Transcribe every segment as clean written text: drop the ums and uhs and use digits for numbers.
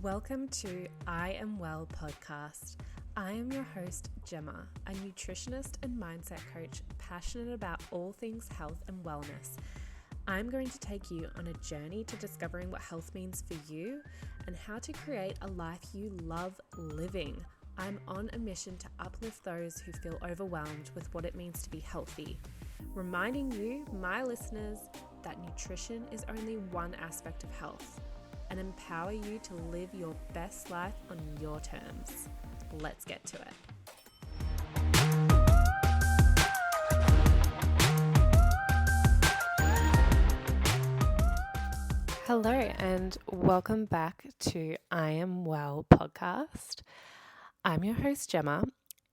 Welcome to I Am Well podcast. I am your host, Gemma, a nutritionist and mindset coach passionate about all things health and wellness. I'm going to take you on a journey to discovering what health means for you and how to create a life you love living. I'm on a mission to uplift those who feel overwhelmed with what it means to be healthy, reminding you, my listeners, that nutrition is only one aspect of health, and empower you to live your best life on your terms. Let's get to it. Hello and welcome back to I Am Well podcast. I'm your host Gemma,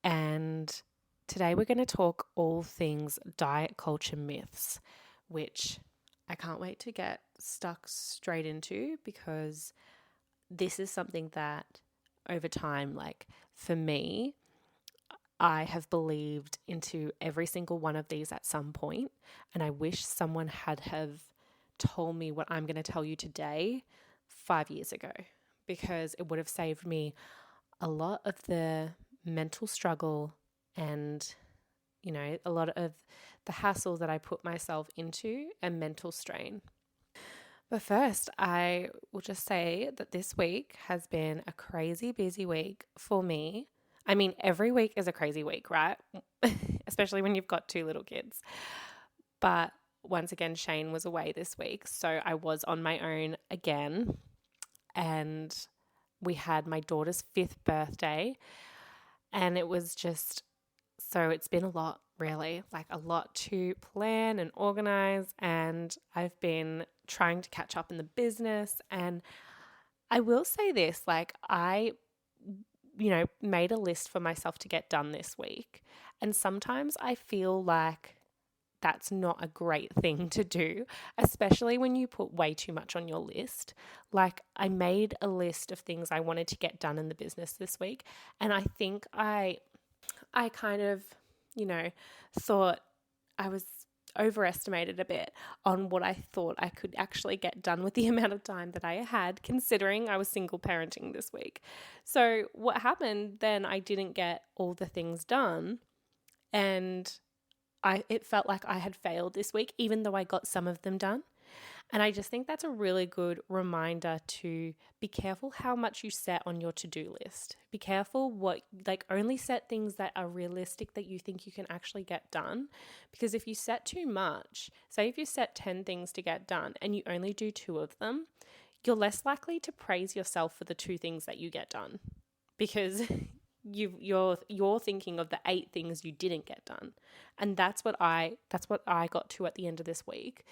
and today we're going to talk all things diet culture myths, which I can't wait to get stuck straight into, because this is something that over time, like for me, I have believed into every single one of these at some point, and I wish someone had told me what I'm going to tell you today 5 years ago, because it would have saved me a lot of the mental struggle and a lot of the hassle that I put myself into and mental strain. But first, I will just say that this week has been a crazy busy week for me. I mean, every week is a crazy week, right? Especially when you've got 2 little kids. But once again, Shane was away this week, so I was on my own again. And we had my daughter's 5th birthday, and it was just... So it's been a lot, really, like a lot to plan and organize, and I've been trying to catch up in the business. And I will say this, like I made a list for myself to get done this week, and sometimes I feel like that's not a great thing to do, especially when you put way too much on your list. Like I made a list of things I wanted to get done in the business this week, and I think I kind of, thought I was overestimated a bit on what I thought I could actually get done with the amount of time that I had, considering I was single parenting this week. So what happened then, I didn't get all the things done, and it felt like I had failed this week, even though I got some of them done. And I just think that's a really good reminder to be careful how much you set on your to-do list. Be careful only set things that are realistic, that you think you can actually get done. Because if you set too much, say if you set 10 things to get done and you only do 2 of them, you're less likely to praise yourself for the 2 things that you get done, because you're thinking of the 8 things you didn't get done. And that's what I got to at the end of this week.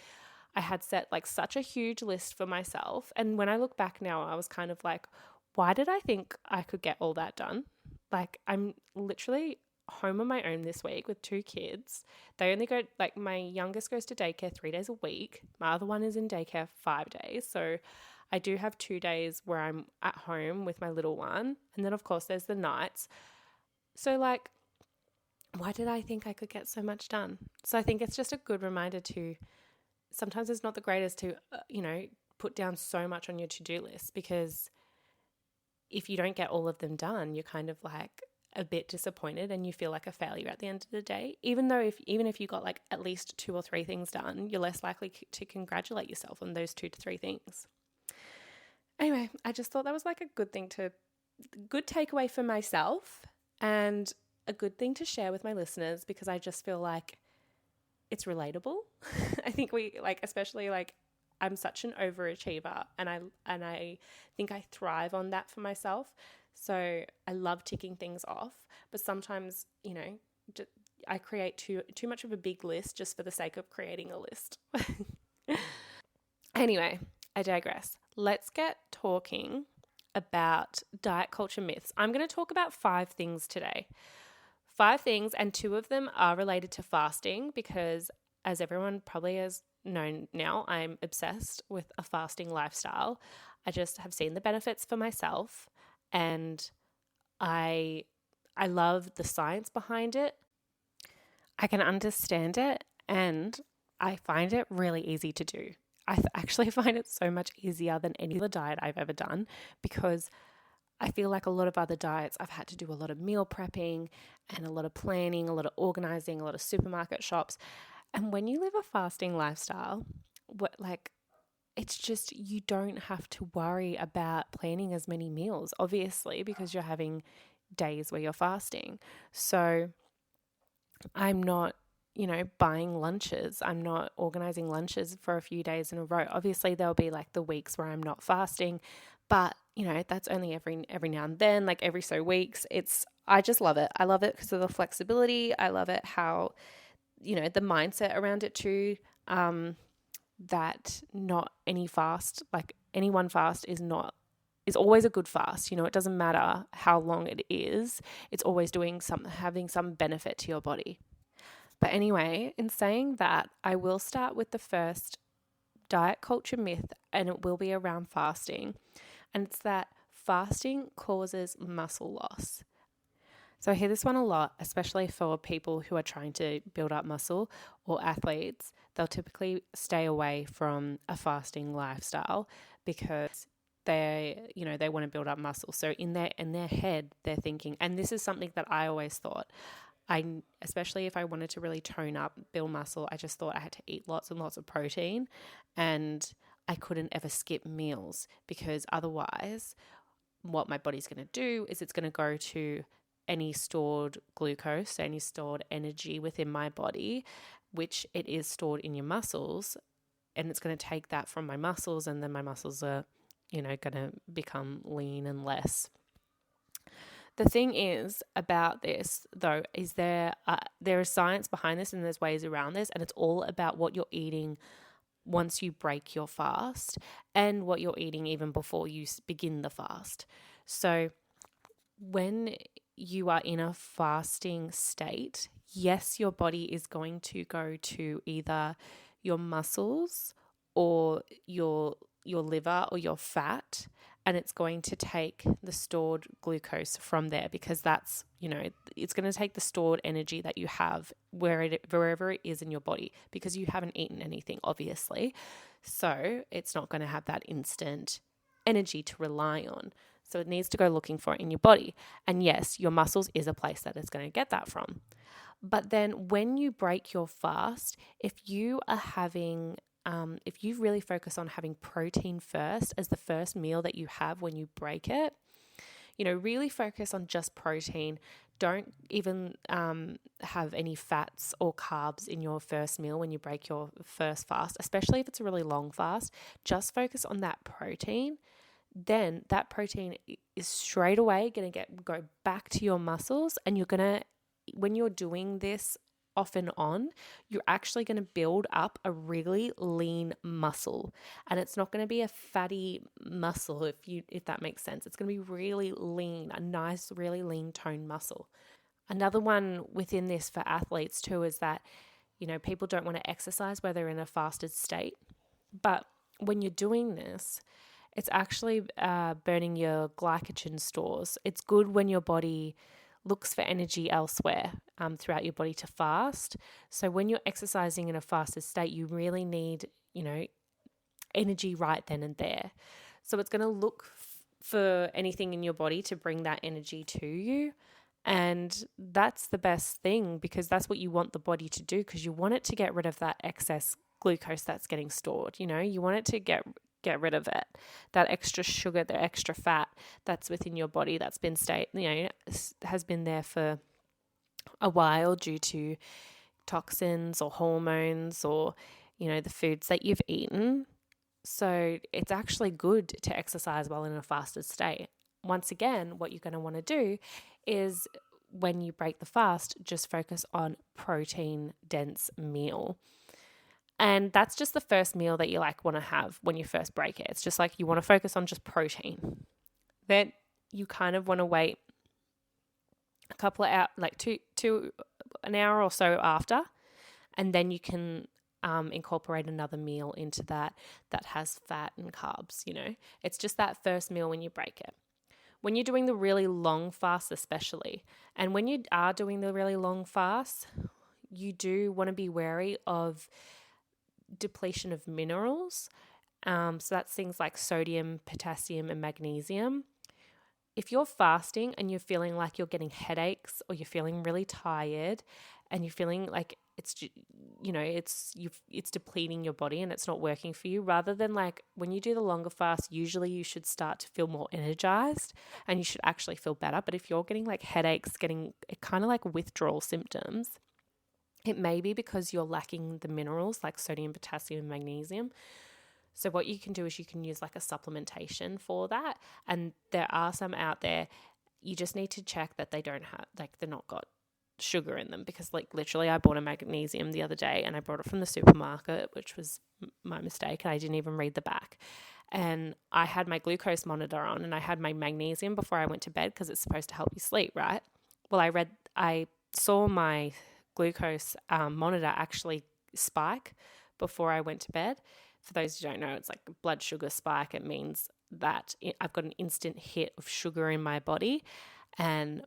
I had set like such a huge list for myself. And when I look back now, I was kind of like, why did I think I could get all that done? Like I'm literally home on my own this week with 2 kids. They only go, like my youngest goes to daycare 3 days a week. My other one is in daycare 5 days. So I do have 2 days where I'm at home with my little one. And then of course there's the nights. So like, why did I think I could get so much done? So I think it's just a good reminder to... Sometimes it's not the greatest to, put down so much on your to-do list, because if you don't get all of them done, you're kind of like a bit disappointed and you feel like a failure at the end of the day. Even if you got like at least 2 or 3 things done, you're less likely to congratulate yourself on those 2 to 3 things. Anyway, I just thought that was like a good takeaway for myself, and a good thing to share with my listeners, because I just feel like it's relatable. I think especially I'm such an overachiever, and I think I thrive on that for myself. So I love ticking things off, but sometimes, I create too much of a big list just for the sake of creating a list. Anyway, I digress. Let's get talking about diet culture myths. I'm going to talk about 5 things today. 5 things, and 2 of them are related to fasting, because as everyone probably has known now, I'm obsessed with a fasting lifestyle. I just have seen the benefits for myself, and I love the science behind it. I can understand it, and I find it really easy to do. actually find it so much easier than any other diet I've ever done, because I feel like a lot of other diets, I've had to do a lot of meal prepping and a lot of planning, a lot of organizing, a lot of supermarket shops. And when you live a fasting lifestyle, it's just, you don't have to worry about planning as many meals, obviously, because you're having days where you're fasting. So I'm not, buying lunches. I'm not organizing lunches for a few days in a row. Obviously, there'll be like the weeks where I'm not fasting, but that's only every now and then, like every so weeks. I just love it. I love it because of the flexibility. I love it how, the mindset around it too. That not any fast, like any one fast is always a good fast. It doesn't matter how long it is. It's always having some benefit to your body. But anyway, in saying that, I will start with the first diet culture myth, and it will be around fasting. And it's that fasting causes muscle loss. So I hear this one a lot, especially for people who are trying to build up muscle or athletes. They'll typically stay away from a fasting lifestyle because they want to build up muscle. So in their head, they're thinking, and this is something that I always thought, especially if I wanted to really tone up, build muscle, I just thought I had to eat lots and lots of protein, and I couldn't ever skip meals, because otherwise what my body's going to do is it's going to go to any stored glucose, any stored energy within my body, which it is stored in your muscles, and it's going to take that from my muscles, and then my muscles are, going to become lean and less. The thing is about this, though, is there is science behind this, and there's ways around this, and it's all about what you're eating once you break your fast and what you're eating even before you begin the fast. So when you are in a fasting state, yes, your body is going to go to either your muscles or your liver or your fat, and it's going to take the stored glucose from there, because that's, it's going to take the stored energy that you have wherever it is in your body, because you haven't eaten anything, obviously. So it's not going to have that instant energy to rely on. So it needs to go looking for it in your body. And yes, your muscles is a place that it's going to get that from. But then when you break your fast, if you really focus on having protein first as the first meal that you have when you break it, really focus on just protein. Don't even have any fats or carbs in your first meal when you break your first fast, especially if it's a really long fast. Just focus on that protein. Then that protein is straight away going to go back to your muscles, and when you're doing this off and on, you're actually going to build up a really lean muscle, and it's not going to be a fatty muscle, if that makes sense. It's going to be really lean, a nice, really lean toned muscle. Another one within this for athletes too is that, people don't want to exercise where they're in a fasted state, but when you're doing this, it's actually burning your glycogen stores. It's good when your body looks for energy elsewhere throughout your body to fast. So when you're exercising in a fasted state, you really need, energy right then and there. So it's going to look for anything in your body to bring that energy to you. And that's the best thing, because that's what you want the body to do, because you want it to get rid of that excess glucose that's getting stored. You want it to get rid of it, that extra sugar, the extra fat that's within your body that's been has been there for a while due to toxins or hormones or, the foods that you've eaten. So it's actually good to exercise while in a fasted state. Once again, what you're going to want to do is, when you break the fast, just focus on protein-dense meal. And that's just the first meal that you want to have when you first break it. It's just you want to focus on just protein. Then you kind of want to wait a couple of hours, an hour or so after, and then you can incorporate another meal into that has fat and carbs. It's just that first meal when you break it. When you're doing the really long fast, especially, and when you are doing the really long fast, you do want to be wary of depletion of minerals. So that's things like sodium, potassium, and magnesium. If you're fasting and you're feeling like you're getting headaches or you're feeling really tired and you're feeling like it's depleting your body and it's not working for you, rather than like when you do the longer fast, usually you should start to feel more energized and you should actually feel better. But if you're getting like headaches, getting kind of like withdrawal symptoms, it may be because you're lacking the minerals like sodium, potassium, and magnesium. So what you can do is you can use like a supplementation for that. And there are some out there. You just need to check that they don't have, like they're not got sugar in them, because like literally I bought a magnesium the other day and I bought it from the supermarket, which was my mistake. And I didn't even read the back. And I had my glucose monitor on and I had my magnesium before I went to bed because it's supposed to help you sleep, right? Well, I saw my glucose monitor actually spike before I went to bed. For those who don't know, it's like a blood sugar spike. It means that I've got an instant hit of sugar in my body. And,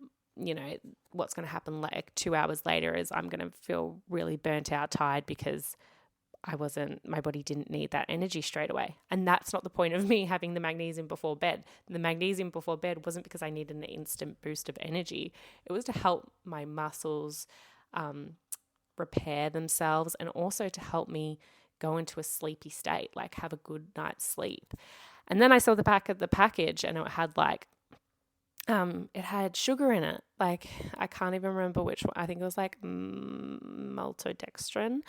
what's going to happen like 2 hours later is I'm going to feel really burnt out, tired, because my body didn't need that energy straight away. And that's not the point of me having the magnesium before bed. The magnesium before bed wasn't because I needed an instant boost of energy. It was to help my muscles repair themselves and also to help me go into a sleepy state, like have a good night's sleep. And then I saw the back of the package and it had like, it had sugar in it. Like I can't even remember which one. I think it was like maltodextrin.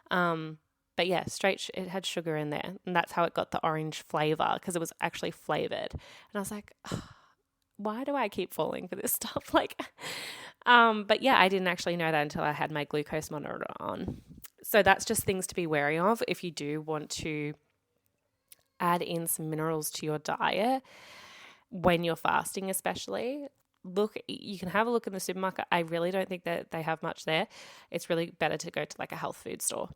But yeah, it had sugar in there. And that's how it got the orange flavor, because it was actually flavored. And I was like, oh, why do I keep falling for this stuff? Like, but yeah, I didn't actually know that until I had my glucose monitor on. So that's just things to be wary of if you do want to add in some minerals to your diet when you're fasting, especially. You can have a look in the supermarket. I really don't think that they have much there. It's really better to go to like a health food store.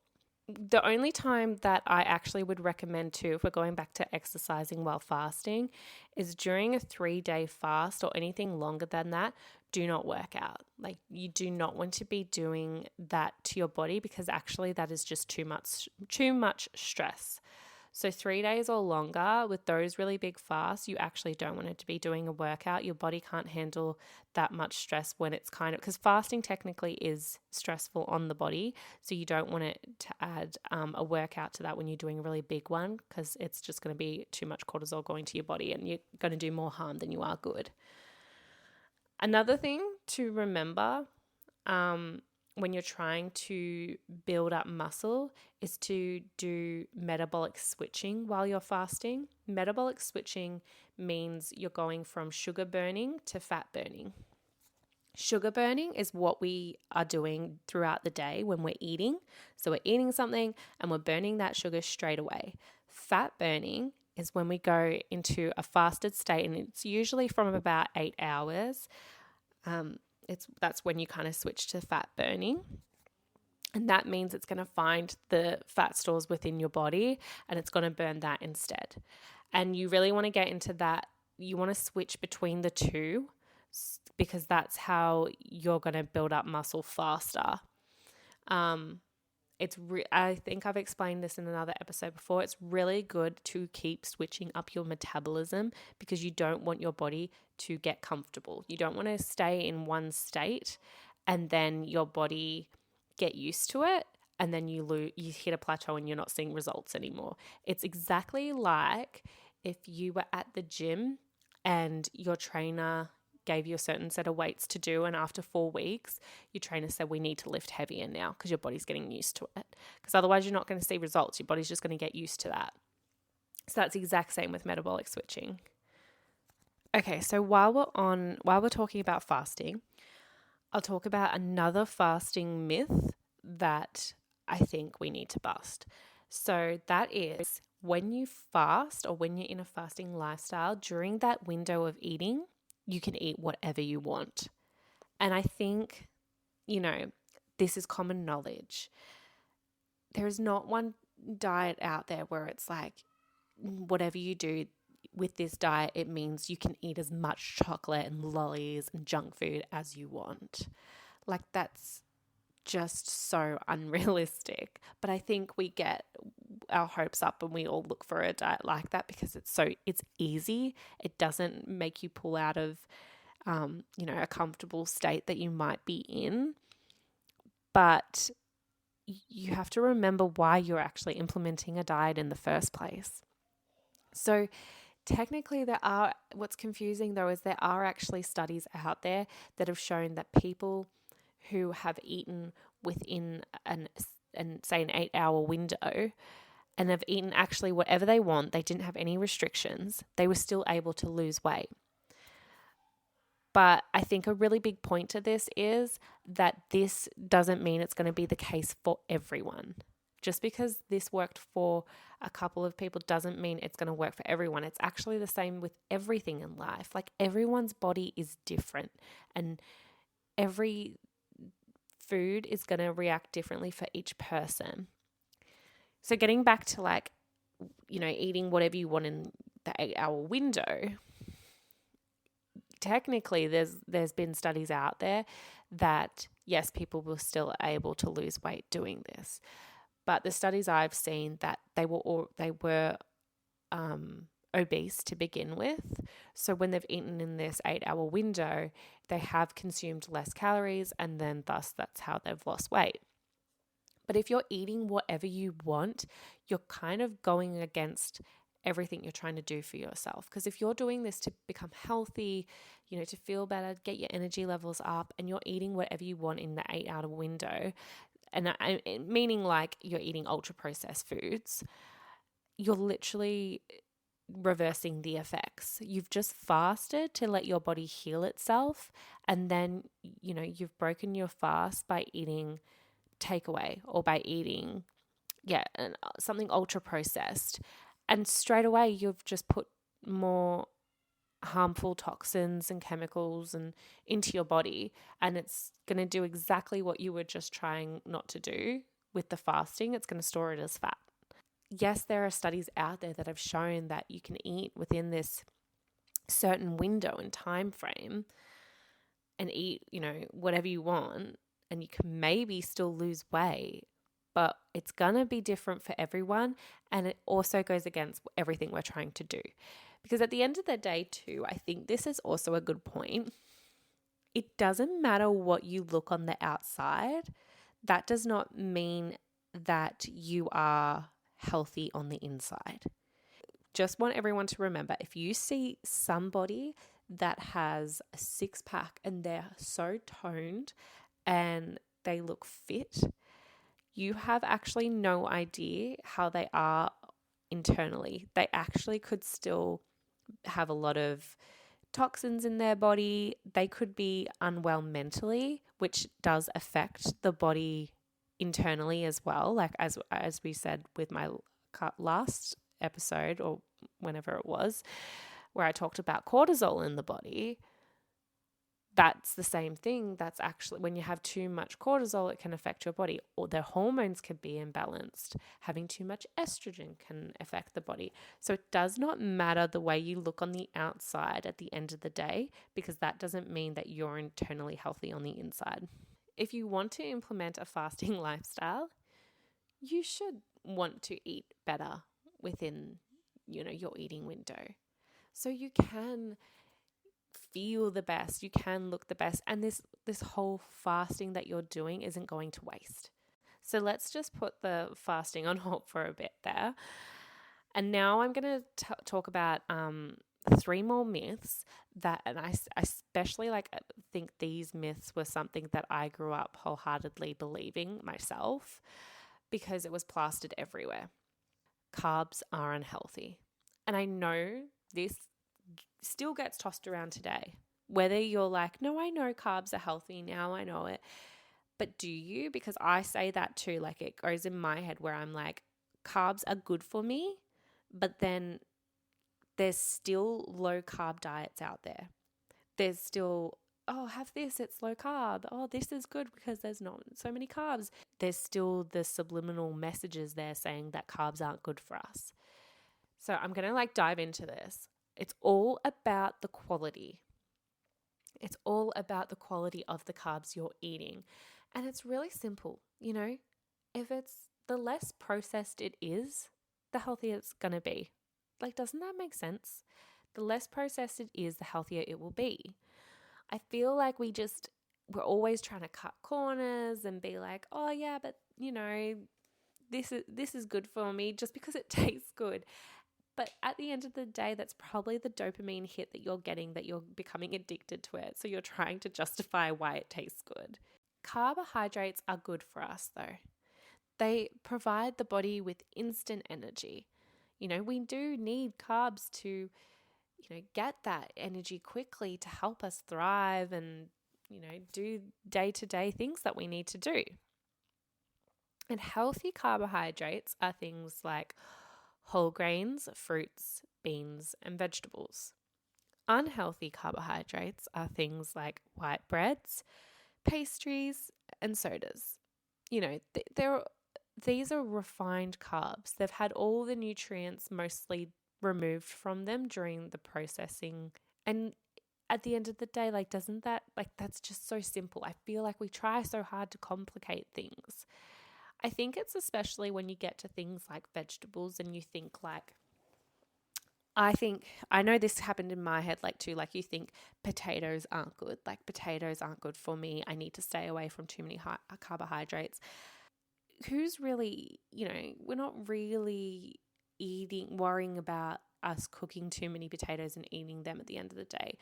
The only time that I actually would recommend too, if we're going back to exercising while fasting, is during a 3-day fast or anything longer than that. Do not work out. Like you do not want to be doing that to your body, because actually that is just too much stress. So 3 days or longer with those really big fasts, you actually don't want it to be doing a workout. Your body can't handle that much stress when it's because fasting technically is stressful on the body. So you don't want it to add a workout to that when you're doing a really big one, because it's just going to be too much cortisol going to your body and you're going to do more harm than you are good. Another thing to remember when you're trying to build up muscle is to do metabolic switching while you're fasting. Metabolic switching means you're going from sugar burning to fat burning. Sugar burning is what we are doing throughout the day when we're eating. So we're eating something and we're burning that sugar straight away. Fat burning is when we go into a fasted state, and it's usually from about 8 hours. That's when you kind of switch to fat burning. And that means it's going to find the fat stores within your body and it's going to burn that instead. And you really want to get into that. You want to switch between the two, because that's how you're going to build up muscle faster. I think I've explained this in another episode before. It's really good to keep switching up your metabolism, because you don't want your body to get comfortable. You don't want to stay in one state and then your body get used to it and then you hit a plateau and you're not seeing results anymore. It's exactly like if you were at the gym and your trainer gave you a certain set of weights to do, and after 4 weeks your trainer said, we need to lift heavier now because your body's getting used to it, because otherwise you're not going to see results. Your body's just going to get used to that. So that's the exact same with metabolic switching. Okay, so while we're talking about fasting, I'll talk about another fasting myth that I think we need to bust. So that is, when you fast or when you're in a fasting lifestyle, during that window of eating, you can eat whatever you want. And I think, this is common knowledge. There is not one diet out there where it's like, whatever you do with this diet, it means you can eat as much chocolate and lollies and junk food as you want. Like, that's just so unrealistic. But I think we get our hopes up and we all look for a diet like that because it's easy. It doesn't make you pull out of a comfortable state that you might be in. But you have to remember why you're actually implementing a diet in the first place. So technically what's confusing though is there are actually studies out there that have shown that people who have eaten within say an 8-hour window and have eaten actually whatever they want, they didn't have any restrictions, they were still able to lose weight. But I think a really big point to this is that this doesn't mean it's going to be the case for everyone. Just because this worked for a couple of people doesn't mean it's going to work for everyone. It's actually the same with everything in life. Like everyone's body is different and every food is going to react differently for each person. So getting back to eating whatever you want in the 8-hour window, technically there's been studies out there that yes, people were still able to lose weight doing this. But the studies I've seen that they were obese to begin with. So when they've eaten in this 8-hour window, they have consumed less calories and then thus that's how they've lost weight. But if you're eating whatever you want, you're kind of going against everything you're trying to do for yourself. Because if you're doing this to become healthy, to feel better, get your energy levels up, and you're eating whatever you want in the 8-hour window, and meaning like you're eating ultra processed foods, you're literally reversing the effects. You've just fasted to let your body heal itself, and then you've broken your fast by eating takeaway or by eating something ultra processed, and straight away you've just put more harmful toxins and chemicals and into your body, and it's going to do exactly what you were just trying not to do with the fasting. It's going to store it as fat. Yes, there are studies out there that have shown that you can eat within this certain window and time frame and eat whatever you want, and you can maybe still lose weight, but it's going to be different for everyone. And it also goes against everything we're trying to do. Because at the end of the day too, I think this is also a good point. It doesn't matter what you look on the outside. That does not mean that you are healthy on the inside. Just want everyone to remember, if you see somebody that has a 6-pack and they're so toned and they look fit, you have actually no idea how they are internally. They actually could still have a lot of toxins in their body. They could be unwell mentally, which does affect the body internally as well. Like as we said with my last episode or whenever it was, where I talked about cortisol in the body, that's the same thing. That's actually when you have too much cortisol, it can affect your body, or the hormones can be imbalanced. Having too much estrogen can affect the body. So it does not matter the way you look on the outside at the end of the day, because that doesn't mean that you're internally healthy on the inside. If you want to implement a fasting lifestyle, you should want to eat better within, your eating window. So you can feel the best, you can look the best, and this whole fasting that you're doing isn't going to waste. So let's just put the fasting on hold for a bit there. And now I'm going to talk about 3 more myths that, and I especially think these myths were something that I grew up wholeheartedly believing myself because it was plastered everywhere. Carbs are unhealthy. And I know this still gets tossed around today. Whether you're like, no, I know carbs are healthy now, I know it. But do you? Because I say that too. Like it goes in my head where I'm like, carbs are good for me, but then there's still low carb diets out there. There's still, have this, it's low carb. Oh, this is good because there's not so many carbs. There's still the subliminal messages there saying that carbs aren't good for us. So I'm going to dive into this. It's all about the quality. It's all about the quality of the carbs you're eating. And it's really simple, if it's the less processed it is, the healthier it's going to be. Like, doesn't that make sense? The less processed it is, the healthier it will be. I feel like we're always trying to cut corners and be like, oh yeah, but this is good for me just because it tastes good. But at the end of the day, that's probably the dopamine hit that you're getting, that you're becoming addicted to it. So you're trying to justify why it tastes good. Carbohydrates are good for us though. They provide the body with instant energy. We do need carbs to, get that energy quickly to help us thrive and, do day-to-day things that we need to do. And healthy carbohydrates are things like whole grains, fruits, beans, and vegetables. Unhealthy carbohydrates are things like white breads, pastries, and sodas. These are refined carbs. They've had all the nutrients mostly removed from them during the processing. And at the end of the day, that's just so simple. I feel like we try so hard to complicate things. I think it's especially when you get to things like vegetables and you think I know this happened in my head too, you think potatoes aren't good. Like, potatoes aren't good for me. I need to stay away from too many carbohydrates. Who's really, we're not really worrying about us cooking too many potatoes and eating them at the end of the day.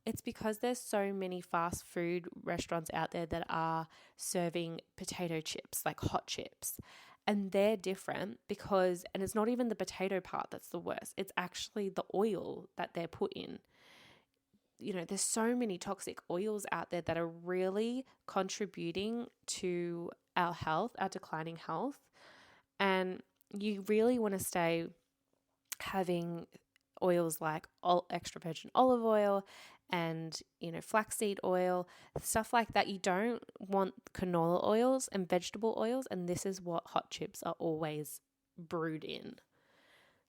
It's because there's so many fast food restaurants out there that are serving potato chips, like hot chips. And they're different and it's not even the potato part that's the worst. It's actually the oil that they're put in. There's so many toxic oils out there that are really contributing to our health, our declining health. And you really want to stay having oils like extra virgin olive oil and, flaxseed oil, stuff like that. You don't want canola oils and vegetable oils. And this is what hot chips are always brewed in.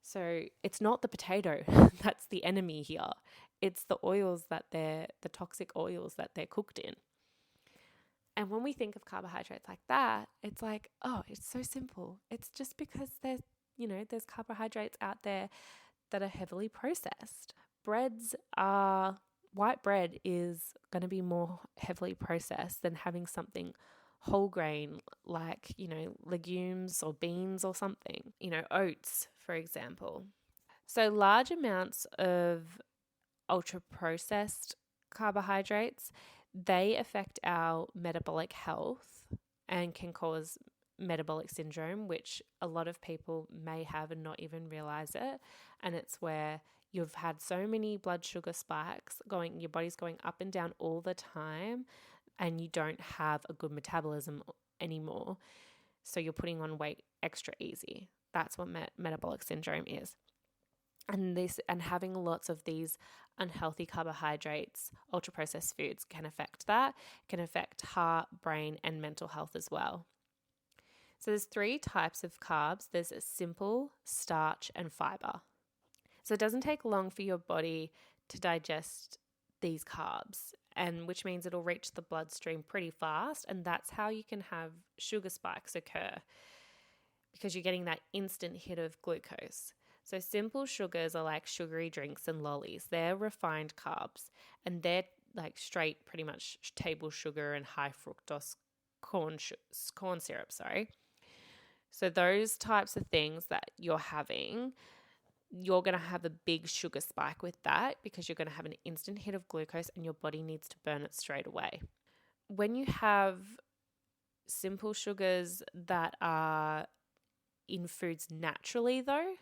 So it's not the potato that's the enemy here. It's the the toxic oils that they're cooked in. And when we think of carbohydrates like that, it's like, oh, it's so simple. It's just because there's carbohydrates out there that are heavily processed. White bread is going to be more heavily processed than having something whole grain like, legumes or beans or something, oats, for example. So large amounts of ultra processed carbohydrates, they affect our metabolic health and can cause metabolic syndrome, which a lot of people may have and not even realize it. And it's where you've had so many blood sugar spikes your body's going up and down all the time, and you don't have a good metabolism anymore. So you're putting on weight extra easy. That's what metabolic syndrome is. And having lots of these unhealthy carbohydrates, ultra processed foods can affect that, can affect heart, brain, and mental health as well. So there's 3 types of carbs. There's a simple, starch, and fiber. So it doesn't take long for your body to digest these carbs, and which means it'll reach the bloodstream pretty fast, and that's how you can have sugar spikes occur, because you're getting that instant hit of glucose. So simple sugars are like sugary drinks and lollies. They're refined carbs, and they're like straight, pretty much table sugar and high fructose corn syrup. So those types of things that you're having, you're going to have a big sugar spike with that, because you're going to have an instant hit of glucose and your body needs to burn it straight away. When you have simple sugars that are in foods naturally though,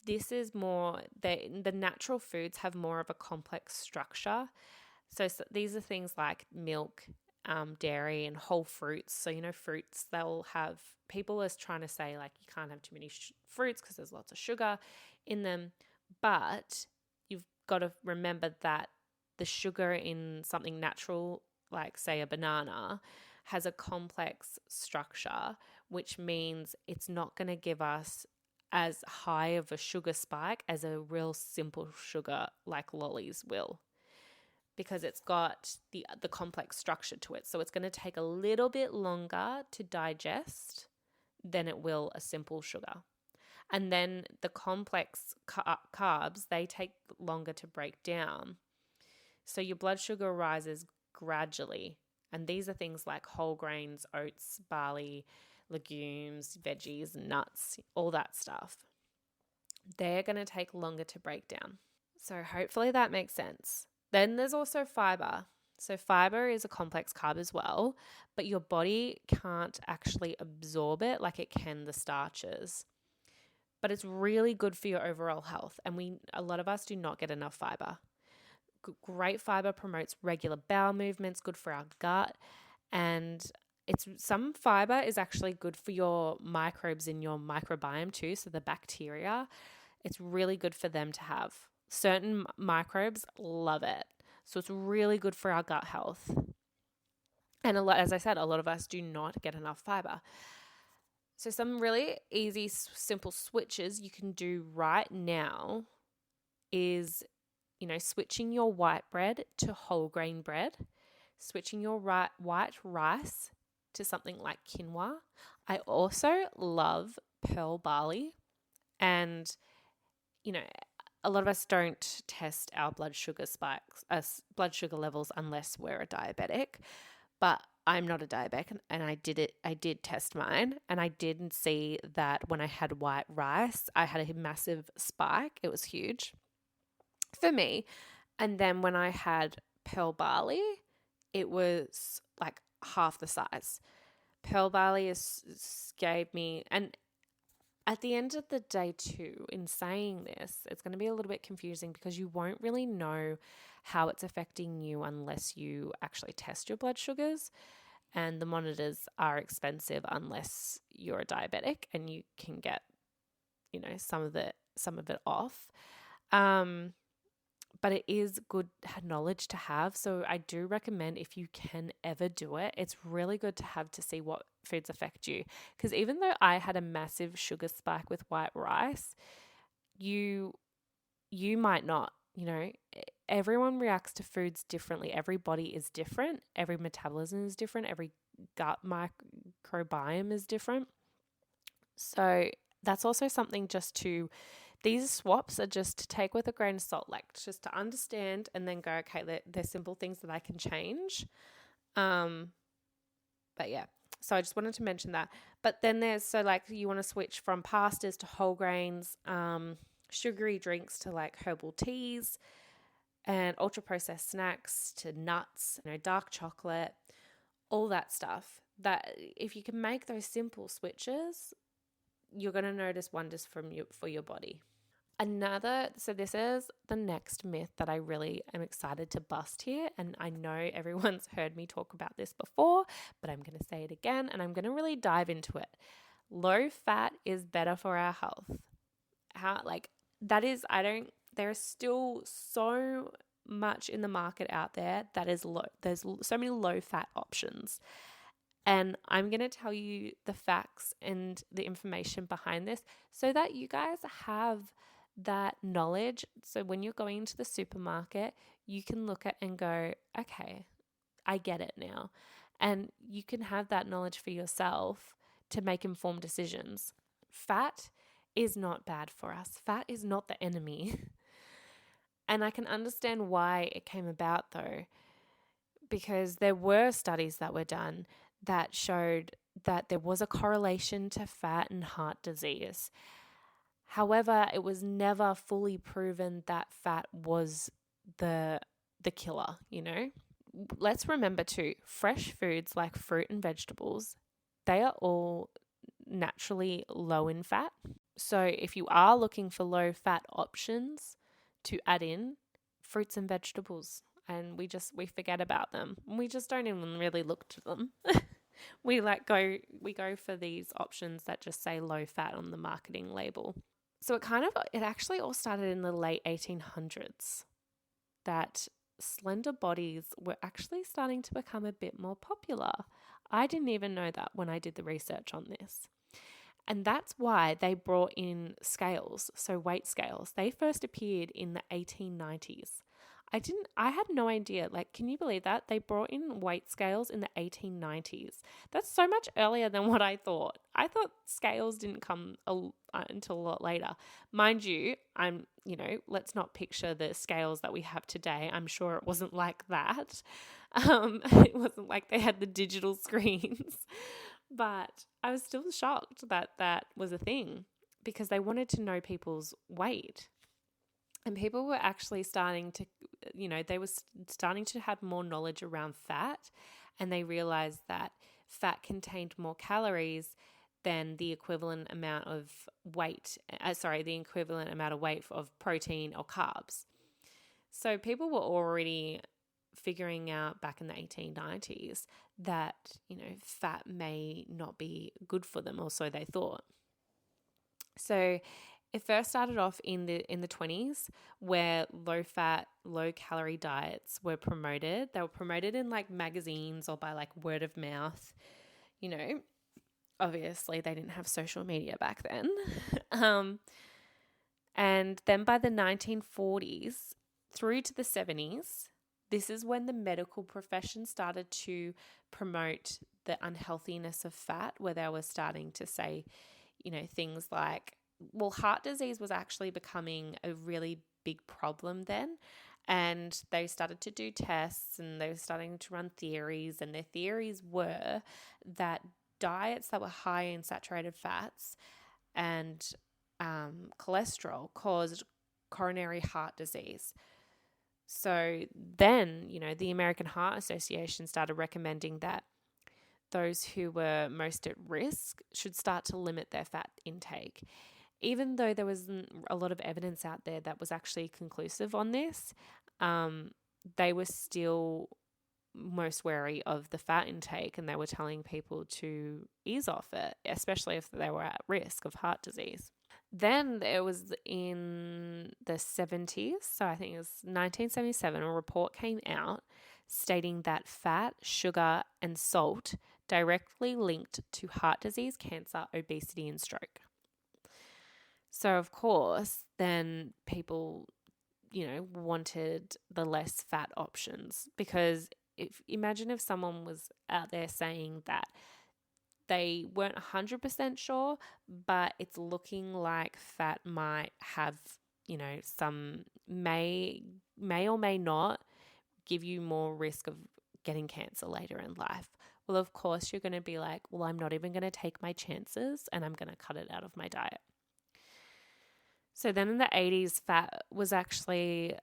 this is more, the natural foods have more of a complex structure. So these are things like milk, dairy, and whole fruits. So, fruits, people are trying to say you can't have too many fruits because there's lots of sugar in them. But you've got to remember that the sugar in something natural, like say a banana, has a complex structure, which means it's not going to give us as high of a sugar spike as a real simple sugar like lollies will. because it's got the complex structure to it. So it's going to take a little bit longer to digest than it will a simple sugar. And then the complex carbs, they take longer to break down. So your blood sugar rises gradually. And these are things like whole grains, oats, barley, legumes, veggies, nuts, all that stuff. They're going to take longer to break down. So hopefully that makes sense. Then there's also fiber. So fiber is a complex carb as well, but your body can't actually absorb it like it can the starches. But it's really good for your overall health, and a lot of us do not get enough fiber. Great fiber promotes regular bowel movements, good for our gut, and some fiber is actually good for your microbes in your microbiome too, so the bacteria. It's really good for them to have. Certain microbes love it. So it's really good for our gut health. And as I said, a lot of us do not get enough fiber. So some really easy, simple switches you can do right now is, switching your white bread to whole grain bread, switching your white rice to something like quinoa. I also love pearl barley, and a lot of us don't test our blood sugar blood sugar levels unless we're a diabetic, but I'm not a diabetic, and I did test mine, and I didn't see that when I had white rice, I had a massive spike. It was huge for me. And then when I had pearl barley, it was like half the size. Pearl barley gave me, and at the end of the day too, in saying this, it's going to be a little bit confusing because you won't really know how it's affecting you unless you actually test your blood sugars. And the monitors are expensive unless you're a diabetic, and you can get, some of it off. But it is good knowledge to have. So I do recommend, if you can ever do it, it's really good to have to see what foods affect you. Because even though I had a massive sugar spike with white rice, you might not. Everyone reacts to foods differently. Every body is different. Every metabolism is different. Every gut microbiome is different. So that's also something these swaps are just to take with a grain of salt, like just to understand and then go, okay, they're simple things that I can change. But yeah, so I just wanted to mention that. But then you want to switch from pastas to whole grains, sugary drinks to like herbal teas, and ultra processed snacks to nuts, dark chocolate, all that stuff. That if you can make those simple switches, you're going to notice wonders for your body. So this is the next myth that I really am excited to bust here. And I know everyone's heard me talk about this before, but I'm going to say it again, and I'm going to really dive into it. Low fat is better for our health. There's still so much in the market out there that is low. There's so many low fat options. And I'm going to tell you the facts and the information behind this so that you guys have that knowledge. So when you're going into the supermarket, you can look at and go, okay, I get it now. And you can have that knowledge for yourself to make informed decisions. Fat is not bad for us. Fat is not the enemy. And I can understand why it came about though, because there were studies that were done that showed that there was a correlation to fat and heart disease. However, it was never fully proven that fat was the killer, Let's remember too, fresh foods like fruit and vegetables, they are all naturally low in fat. So if you are looking for low fat options to add in, fruits and vegetables, and we forget about them. We just don't even really look to them. We go for these options that just say low fat on the marketing label. So it actually all started in the late 1800s, that slender bodies were actually starting to become a bit more popular. I didn't even know that when I did the research on this. And that's why they brought in scales, so weight scales. They first appeared in the 1890s. I had no idea. Like, can you believe that? They brought in weight scales in the 1890s. That's so much earlier than what I thought. I thought scales didn't come until a lot later. Mind you, let's not picture the scales that we have today. I'm sure it wasn't like that. It wasn't like they had the digital screens. But I was still shocked that that was a thing because they wanted to know people's weight. And people were actually starting to, they were starting to have more knowledge around fat, and they realized that fat contained more calories than the equivalent amount of weight of protein or carbs. So people were already figuring out back in the 1890s that, fat may not be good for them, or so they thought. So it first started off in the 20s, where low fat, low calorie diets were promoted. They were promoted in like magazines or by like word of mouth. Obviously they didn't have social media back then. And then by the 1940s through to the 70s, this is when the medical profession started to promote the unhealthiness of fat, where they were starting to say, things like, well, heart disease was actually becoming a really big problem then. And they started to do tests and they were starting to run theories. And their theories were that diets that were high in saturated fats and cholesterol caused coronary heart disease. So then, the American Heart Association started recommending that those who were most at risk should start to limit their fat intake. Even though there wasn't a lot of evidence out there that was actually conclusive on this, they were still most wary of the fat intake, and they were telling people to ease off it, especially if they were at risk of heart disease. Then it was in the 70s, so I think it was 1977, a report came out stating that fat, sugar, and salt directly linked to heart disease, cancer, obesity, and stroke. So, of course, then people, wanted the less fat options, because imagine if someone was out there saying that they weren't 100% sure, but it's looking like fat might have, some may or may not give you more risk of getting cancer later in life. Well, of course, you're going to be like, well, I'm not even going to take my chances and I'm going to cut it out of my diet. So then in the 80s, fat was actually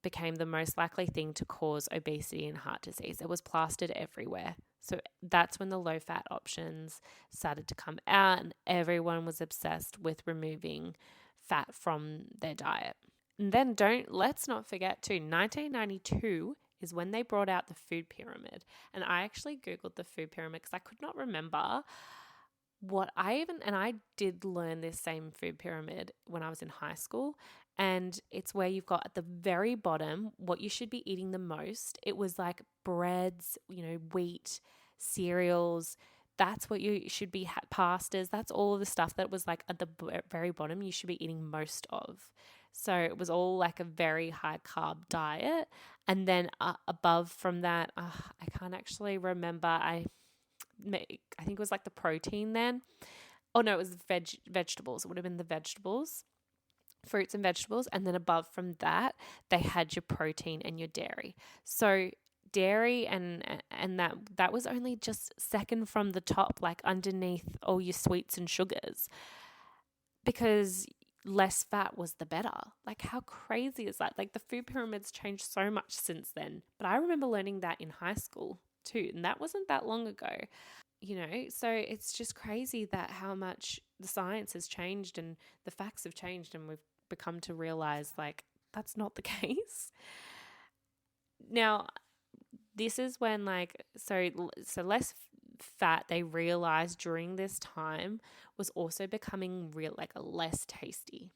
became the most likely thing to cause obesity and heart disease. It was plastered everywhere. So that's when the low-fat options started to come out, and everyone was obsessed with removing fat from their diet. And then let's not forget too, 1992 is when they brought out the food pyramid. And I actually Googled the food pyramid because I could not remember I did learn this same food pyramid when I was in high school. And it's where you've got at the very bottom what you should be eating the most. It was like breads, wheat, cereals. That's what you should be, pastas. That's all of the stuff that was like at the very bottom you should be eating most of. So it was all like a very high carb diet. And then above from that, I can't actually remember. I think it was like the protein then. Oh no, it was vegetables. It would have been the vegetables, fruits and vegetables. And then above from that, they had your protein and your dairy. So dairy and that was only just second from the top, like underneath all your sweets and sugars, because less fat was the better. Like, how crazy is that? Like, the food pyramids changed so much since then. But I remember learning that in high school too, and that wasn't that long ago. So it's just crazy that how much the science has changed and the facts have changed, and we've become to realize like that's not the case. Now, this is when so less fat, they realized during this time, was also becoming less tasty.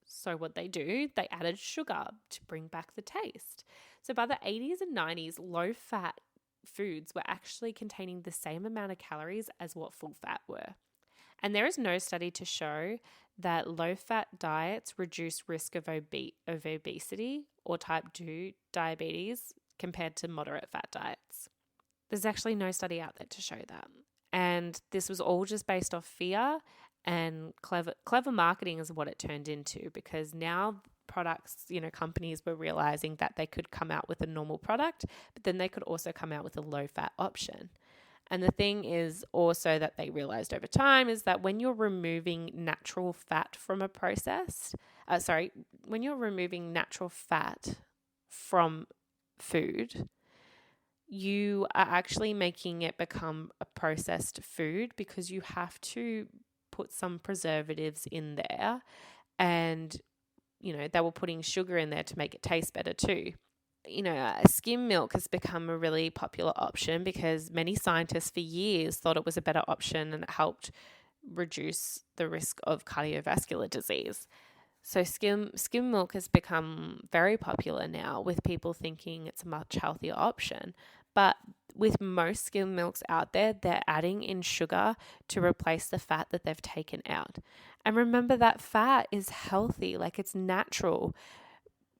So what they do, they added sugar to bring back the taste. So by the 80s and 90s, low fat foods were actually containing the same amount of calories as what full fat were. And there is no study to show that low-fat diets reduce risk of obesity or type 2 diabetes compared to moderate fat diets. There's actually no study out there to show that. And this was all just based off fear, and clever marketing is what it turned into, because now products, companies were realizing that they could come out with a normal product, but then they could also come out with a low-fat option. And the thing is also that they realized over time is that when you're removing natural fat from a process, when you're removing natural fat from food, you are actually making it become a processed food, because you have to put some preservatives in there, and they were putting sugar in there to make it taste better too. Skim milk has become a really popular option because many scientists for years thought it was a better option and it helped reduce the risk of cardiovascular disease. So skim milk has become very popular now, with people thinking it's a much healthier option. But with most skim milks out there, they're adding in sugar to replace the fat that they've taken out. And remember, that fat is healthy, like it's natural.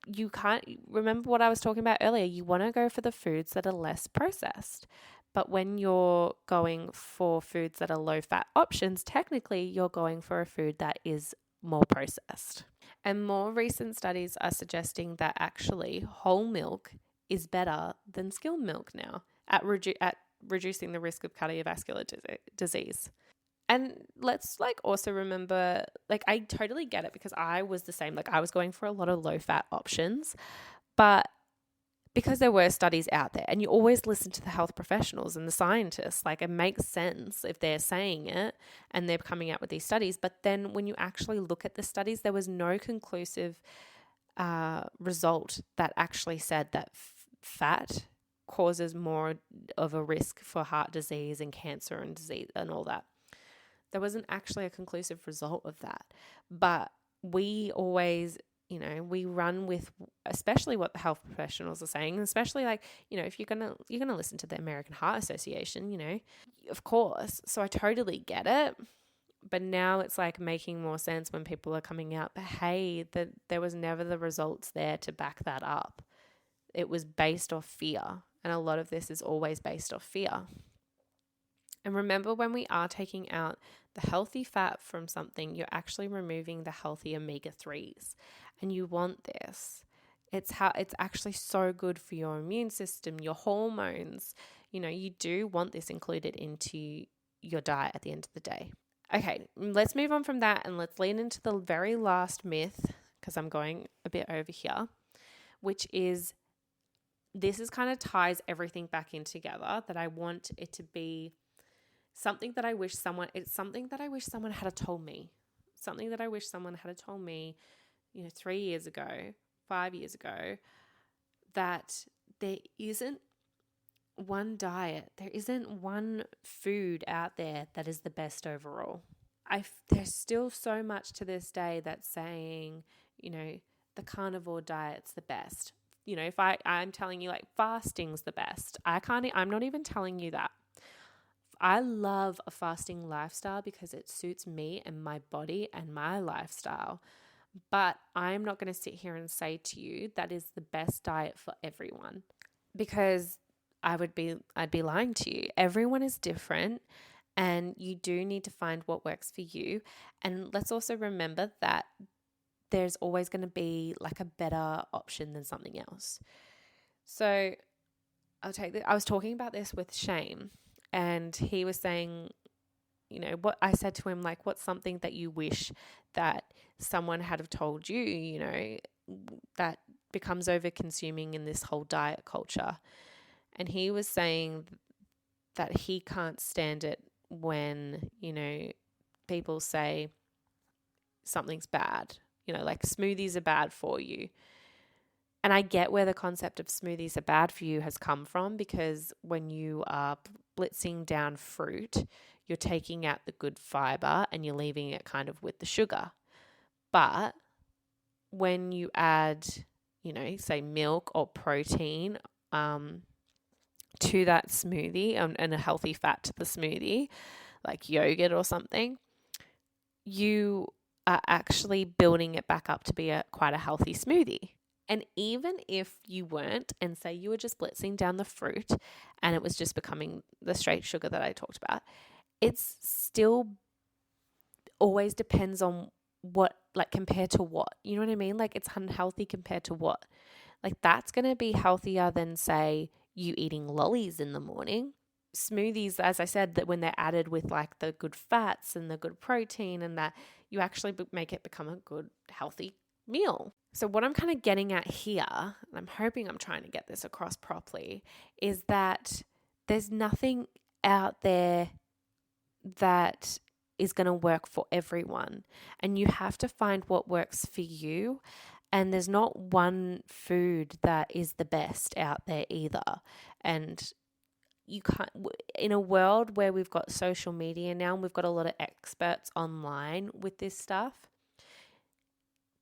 You can't remember what I was talking about earlier. You want to go for the foods that are less processed. But when you're going for foods that are low fat options, technically you're going for a food that is more processed. And more recent studies are suggesting that actually whole milk is better than skim milk now at reducing the risk of cardiovascular disease. And let's also remember, I totally get it, because I was the same. I was going for a lot of low fat options, but because there were studies out there, and you always listen to the health professionals and the scientists, it makes sense if they're saying it and they're coming out with these studies. But then when you actually look at the studies, there was no conclusive result that actually said that fat causes more of a risk for heart disease and cancer and disease and all that. There wasn't actually a conclusive result of that. But we always, we run with, especially what the health professionals are saying, especially if you're gonna listen to the American Heart Association, of course. So I totally get it. But now it's making more sense when people are coming out, but hey, that there was never the results there to back that up. It was based off fear. And a lot of this is always based off fear. And remember, when we are taking out the healthy fat from something, you're actually removing the healthy omega-3s. And you want this. It's actually so good for your immune system, your hormones. You do want this included into your diet at the end of the day. Okay, let's move on from that and let's lean into the very last myth, because I'm going a bit over here, which is, this is kind of ties everything back in together, that I want it to be something that I wish someone had told me. Something that I wish someone had told me, 3 years ago, 5 years ago, that there isn't one diet, there isn't one food out there that is the best overall. There's still so much to this day that's saying, the carnivore diet's the best. If I'm telling you fasting's the best, I'm not even telling you that. I love a fasting lifestyle because it suits me and my body and my lifestyle. But I'm not going to sit here and say to you that is the best diet for everyone, because I'd be lying to you. Everyone is different, and you do need to find what works for you. And let's also remember that there's always going to be a better option than something else. So I was talking about this with Shane, and he was saying, what I said to him, what's something that you wish that someone had have told you, that becomes over consuming in this whole diet culture. And he was saying that he can't stand it when, people say something's bad, smoothies are bad for you. And I get where the concept of smoothies are bad for you has come from, because when you are blitzing down fruit, you're taking out the good fiber and you're leaving it kind of with the sugar. But when you add, say milk or protein to that smoothie, and a healthy fat to the smoothie, like yogurt or something, you are actually building it back up to be quite a healthy smoothie. And even if you weren't, and say you were just blitzing down the fruit and it was just becoming the straight sugar that I talked about, it's still always depends on what, like, compared to what, you know what I mean? Like, it's unhealthy compared to what? Like, that's going to be healthier than, say, you eating lollies in the morning. Smoothies, as I said, that when they're added with like the good fats and the good protein, and that you actually make it become a good, healthy meal. So, what I'm kind of getting at here, and I'm hoping I'm trying to get this across properly, is that there's nothing out there that is going to work for everyone. And you have to find what works for you. And there's not one food that is the best out there either. And you can't, in a world where we've got social media now and we've got a lot of experts online with this stuff,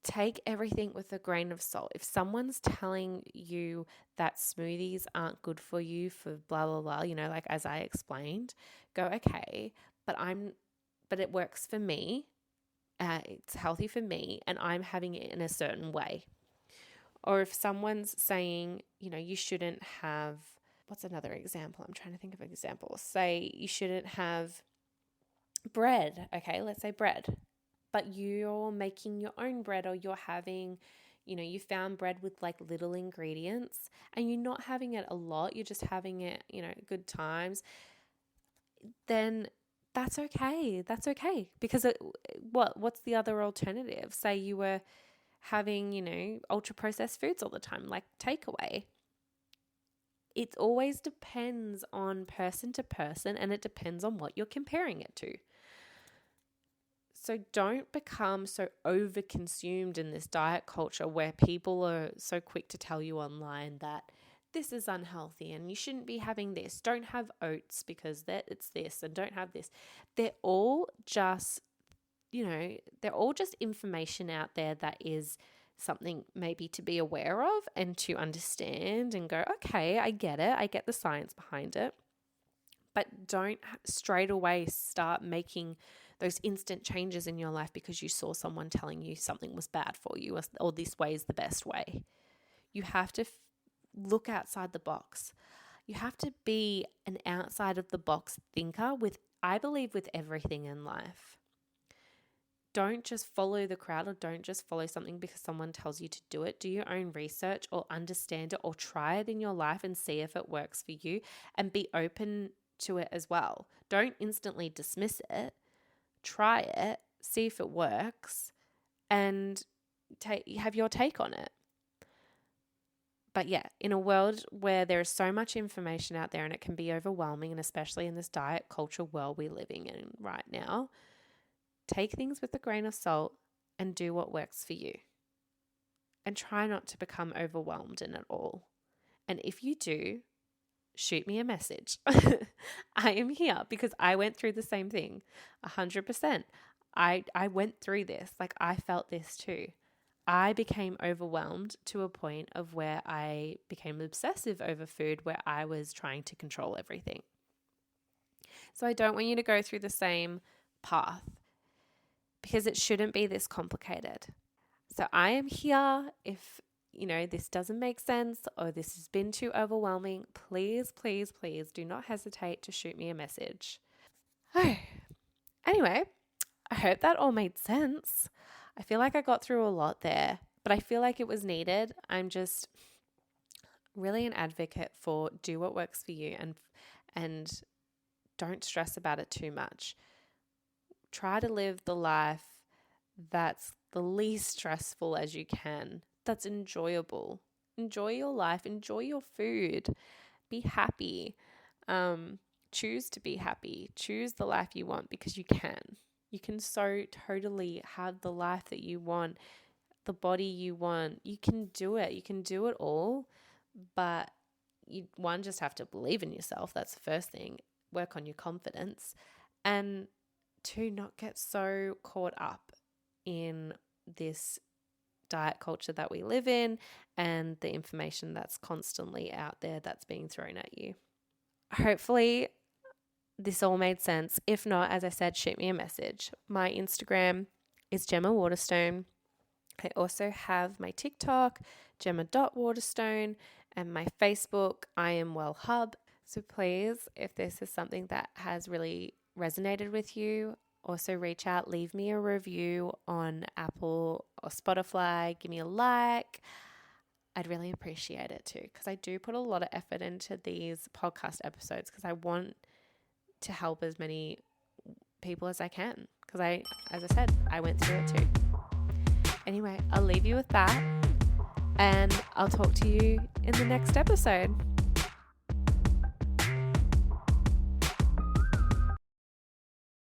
take everything with a grain of salt. If someone's telling you that smoothies aren't good for you for blah, blah, blah, you know, like as I explained, go, okay, but it works for me. It's healthy for me and I'm having it in a certain way. Or if someone's saying, you know, you shouldn't have, what's another example? I'm trying to think of examples. Say you shouldn't have bread. Okay, let's say bread. But you're making your own bread, or you're having, you know, you found bread with like little ingredients and you're not having it a lot, you're just having it, you know, good times, then that's okay. That's okay. Because what's the other alternative? Say you were having, you know, ultra processed foods all the time, like takeaway. It always depends on person to person, and it depends on what you're comparing it to. So don't become so overconsumed in this diet culture where people are so quick to tell you online that this is unhealthy and you shouldn't be having this. Don't have oats because it's this, and don't have this. They're all just, you know, they're all just information out there that is something maybe to be aware of and to understand and go, okay, I get it. I get the science behind it. But don't straight away start making those instant changes in your life because you saw someone telling you something was bad for you, or this way is the best way. You have to look outside the box. You have to be an outside of the box thinker I believe, with everything in life. Don't just follow the crowd, or don't just follow something because someone tells you to do it. Do your own research, or understand it, or try it in your life and see if it works for you, and be open to it as well. Don't instantly dismiss it. Try it, see if it works, and have your take on it. But yeah, in a world where there is so much information out there and it can be overwhelming, and especially in this diet culture world we're living in right now, take things with a grain of salt and do what works for you. And try not to become overwhelmed in it all. And if you do, shoot me a message. I am here because I went through the same thing, 100%. I went through this. Like, I felt this too. I became overwhelmed to a point of where I became obsessive over food, where I was trying to control everything. So I don't want you to go through the same path, because it shouldn't be this complicated. So I am here. If, you know, this doesn't make sense, or this has been too overwhelming, please, please, please do not hesitate to shoot me a message. Oh, anyway, I hope that all made sense. I feel like I got through a lot there, but I feel like it was needed. I'm just really an advocate for do what works for you, and don't stress about it too much. Try to live the life that's the least stressful as you can, that's enjoyable. Enjoy your life, enjoy your food, be happy. Choose to be happy. Choose the life you want, because you can. You can so totally have the life that you want, the body you want. You can do it. You can do it all. But you, one, just have to believe in yourself. That's the first thing. Work on your confidence. And two, not get so caught up in this diet culture that we live in and the information that's constantly out there that's being thrown at you. Hopefully this all made sense. If not, as I said, shoot me a message. My Instagram is Gemma Waterstone. I also have my TikTok, gemma.waterstone, and my Facebook, I Am Well Hub. So please, if this is something that has really resonated with you, also reach out, leave me a review on Apple or Spotify, give me a like. I'd really appreciate it too, because I do put a lot of effort into these podcast episodes because I want to help as many people as I can, because as I said, I went through it too. Anyway, I'll leave you with that, and I'll talk to you in the next episode.